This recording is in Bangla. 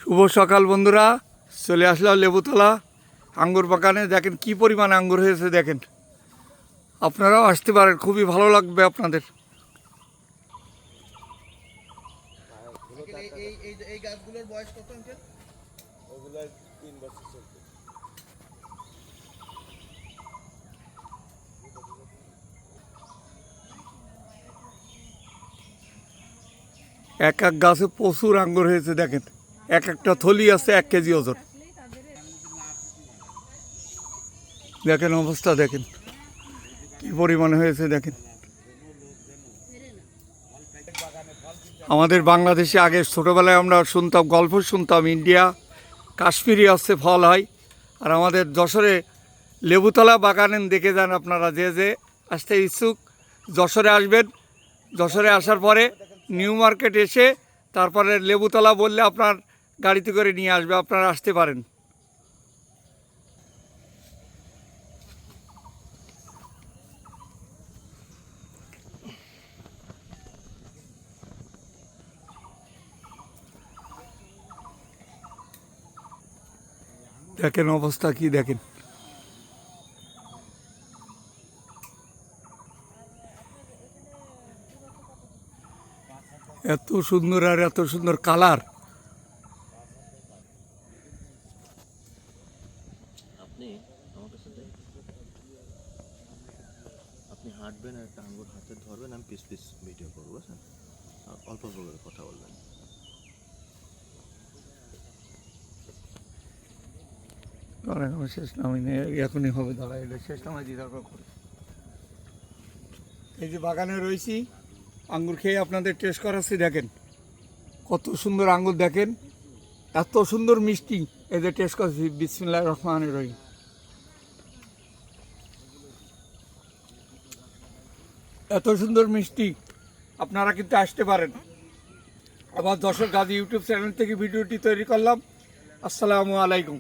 শুভ সকাল বন্ধুরা, চলে আসলাম লেবুতলা আঙ্গুর বাগানে। দেখেন কি পরিমাণ আঙ্গুর হয়েছে, দেখেন। আপনারাও আসতে পারেন, খুবই ভালো লাগবে আপনাদের। এই গাছগুলোর বয়স কত আঙ্কেল? ওগুলা 3 বছর চলবে। এক এক গাছে প্রচুর আঙ্গুর হয়েছে, দেখেন। এক একটা থলি আছে 1 কেজি ওজন। দেখেন অবস্থা, দেখেন কি পরিমাণে হয়েছে, দেখেন। আমাদের বাংলাদেশে আগে ছোটোবেলায় আমরা শুনতাম, গল্প শুনতাম, ইন্ডিয়া কাশ্মীরি আসছে ফল হয়। আর আমাদের যশোরে লেবুতলা বাগানে দেখে যান আপনারা, যে আসতে ইচ্ছুক যশোরে আসবেন। যশোরে আসার পরে নিউ মার্কেট এসে তারপরে লেবুতলা বললে আপনার গাড়িতে করে নিয়ে আসবে, আপনারা আসতে পারেন। দেখেন অবস্থা কি, দেখেন। এত সুন্দর আর এত সুন্দর কালার। আপনি হাঁটবেন আর একটা আঙ্গুর হাতে ধরবেন, আমি পিস পিস ভিডিও করবো, বুঝছেন? অল্প অল্প করে কথা বলবেন। শেষ নামাই নেই, এখনই হবে, দাঁড়াই শেষ নামাই দিয়ে তারপর করি। এই যে বাগানে রয়েছি, আঙ্গুর খেয়ে আপনাদের টেস্ট করাচ্ছি। দেখেন কত সুন্দর আঙ্গুর, দেখেন এত সুন্দর মিষ্টি। এই যে টেস্ট করছি, বিসমিল্লাহির রহমানির রহিম। এত সুন্দর মিষ্টি, আপনারা কিন্তু আসতে পারেন। আবার যশোর গাজী ইউটিউব চ্যানেল থেকে ভিডিওটি তৈরি করলাম। আসসালামু আলাইকুম।